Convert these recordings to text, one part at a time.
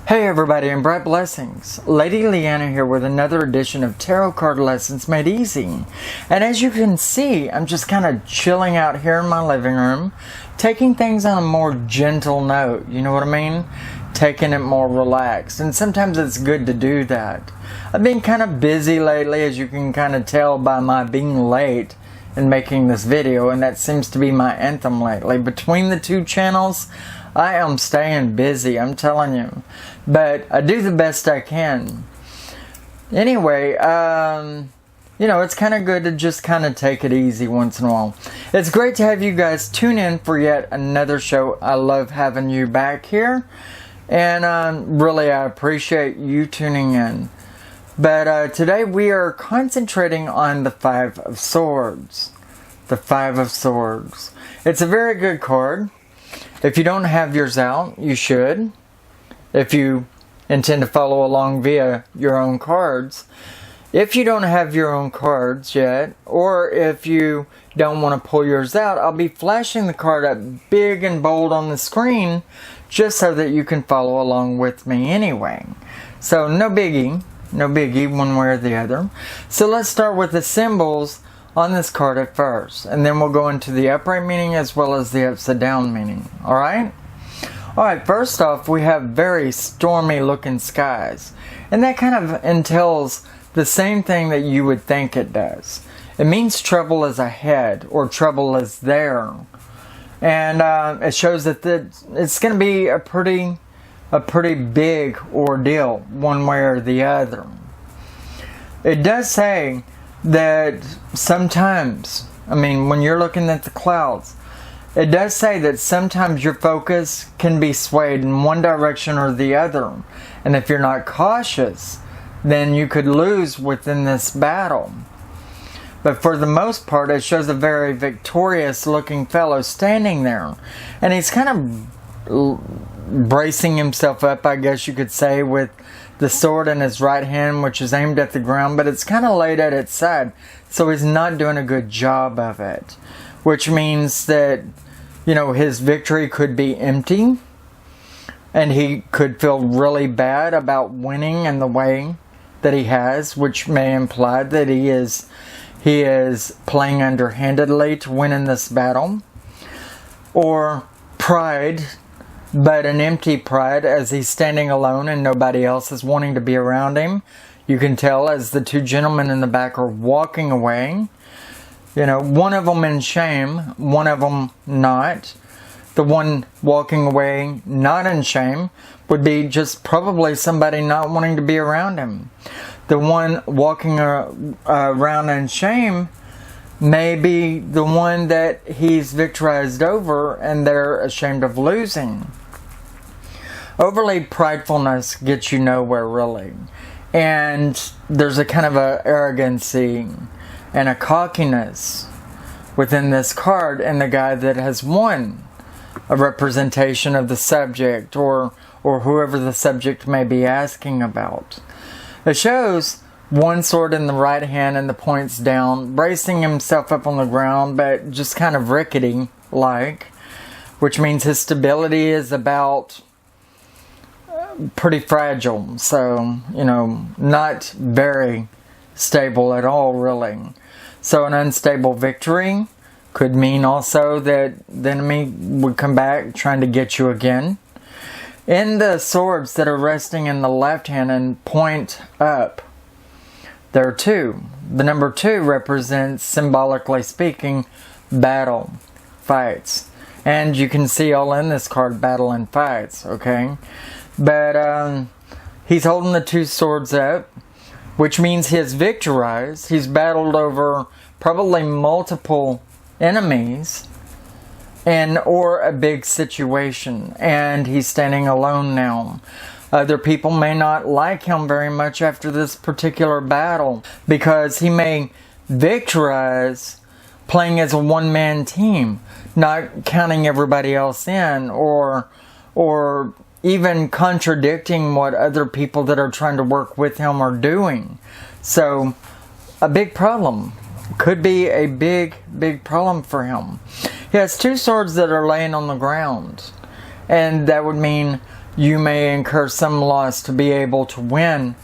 Hey everybody, and bright blessings. Lady Leeanna here with another edition of Tarot Card Lessons Made Easy. And as you can see, I'm just kind of chilling out here in my living room, taking things on a more gentle note, you know what I mean? Taking it more relaxed. And sometimes it's good to do that. I've been kind of busy lately, as you can kind of tell by my being late in making this video, and that seems to be my anthem lately. Between the two channels, I am staying busy, I'm telling you. But I do the best I can. Anyway, you know, it's kind of good to just kind of take it easy once in a while. It's great to have you guys tune in for yet another show. I love having you back here. And really, I appreciate you tuning in. But today we are concentrating on the Five of Swords. The Five of Swords. It's a very good card. If you don't have yours out, you should. If you intend to follow along via your own cards. If you don't have your own cards yet, or if you don't want to pull yours out, I'll be flashing the card up big and bold on the screen just so that you can follow along with me anyway. So no biggie one way or the other. So let's start with the symbols on this card at first, and then we'll go into the upright meaning as well as the upside down meaning. Alright, first off, we have very stormy looking skies, and that kind of entails the same thing that you would think it does. It means trouble is ahead, or trouble is there, and it shows that it's going to be a pretty big ordeal one way or the other. It does say that sometimes, I mean, when you're looking at the clouds, it does say that sometimes your focus can be swayed in one direction or the other. And if you're not cautious, then you could lose within this battle. But for the most part, it shows a very victorious looking fellow standing there. And he's kind of bracing himself up, I guess you could say, with the sword in his right hand, which is aimed at the ground, but it's kind of laid at its side, so he's not doing a good job of it, which means that, you know, his victory could be empty, and he could feel really bad about winning in the way that he has, which may imply that he is playing underhandedly to win in this battle, or pride, but an empty pride, as he's standing alone and nobody else is wanting to be around him. You can tell as the two gentlemen in the back are walking away. You know, one of them in shame, one of them not. The one walking away not in shame would be just probably somebody not wanting to be around him. The one walking around in shame may be the one that he's victorized over and they're ashamed of losing. Overly pridefulness gets you nowhere, really. And there's a kind of a arrogancy and a cockiness within this card and the guy that has won a representation of the subject or whoever the subject may be asking about. It shows one sword in the right hand and the points down, bracing himself up on the ground, but just kind of rickety-like, which means his stability is about pretty fragile, so, you know, not very stable at all, really. So an unstable victory could mean also that the enemy would come back trying to get you again. In the swords that are resting in the left hand and point up, there are two. The number 2 represents, symbolically speaking, battle, fights. And you can see all in this card, battle and fights, okay? But he's holding the 2 swords up, which means he has victorized. He's battled over probably multiple enemies or a big situation, and he's standing alone now. Other people may not like him very much after this particular battle because he may victorize playing as a one-man team, not counting everybody else in, or even contradicting what other people that are trying to work with him are doing. So, a big problem. Could be a big problem for him. He has 2 swords that are laying on the ground. And that would mean you may incur some loss to be able to win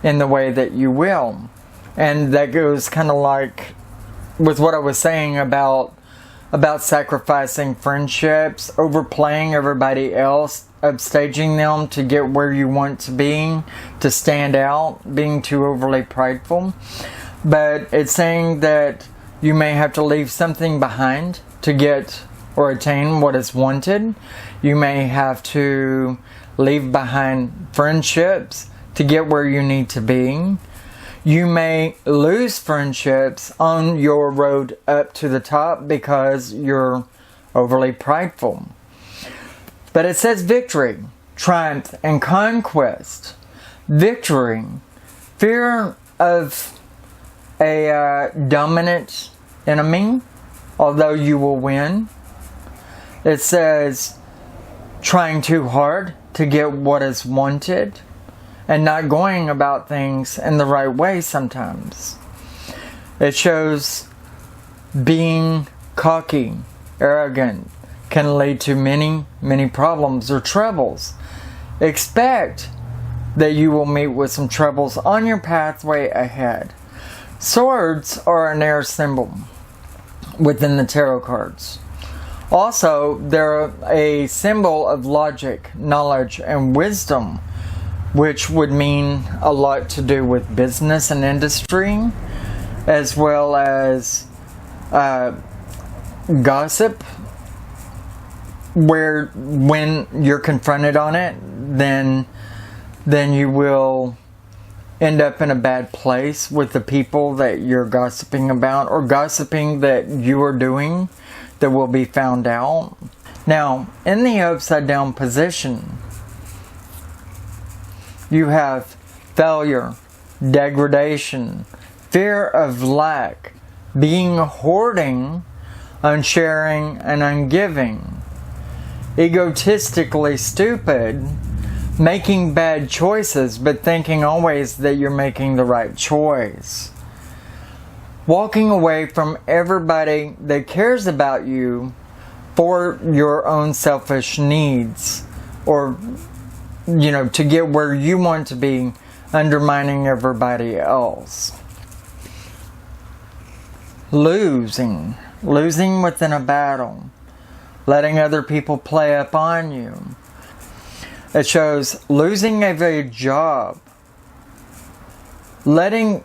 in the way that you will. And that goes kind of like with what I was saying about sacrificing friendships, overplaying everybody else, upstaging them to get where you want to be, to stand out, being too overly prideful. But it's saying that you may have to leave something behind to get or attain what is wanted. You may have to leave behind friendships to get where you need to be. You may lose friendships on your road up to the top because you're overly prideful. But it says victory, triumph, and conquest. Victory, fear of a dominant enemy, although you will win. It says trying too hard to get what is wanted and not going about things in the right way sometimes. It shows being cocky, arrogant, can lead to many, many problems or troubles. Expect that you will meet with some troubles on your pathway ahead. Swords are an air symbol within the tarot cards. Also, they're a symbol of logic, knowledge, and wisdom, which would mean a lot to do with business and industry, as well as gossip, where when you're confronted on it, then you will end up in a bad place with the people that you're gossiping about, or gossiping that you are doing that will be found out. Now, in the upside down position, you have failure, degradation, fear of lack, being hoarding, unsharing, and ungiving, egotistically stupid, making bad choices but thinking always that you're making the right choice, walking away from everybody that cares about you for your own selfish needs, or to get where you want to be, undermining everybody else. Losing within a battle, letting other people play up on you. It shows losing a job, letting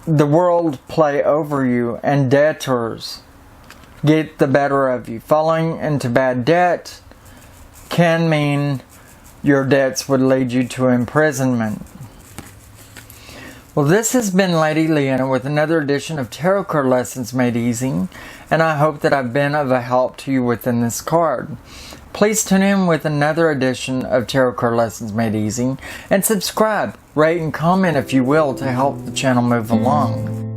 the world play over you, and debtors get the better of you. Falling into bad debt can mean your debts would lead you to imprisonment. Well, this has been Lady Leeanna with another edition of Tarot Card Lessons Made Easy, and I hope that I've been of a help to you within this card. Please tune in with another edition of Tarot Card Lessons Made Easy, and subscribe, rate, and comment if you will to help the channel move along.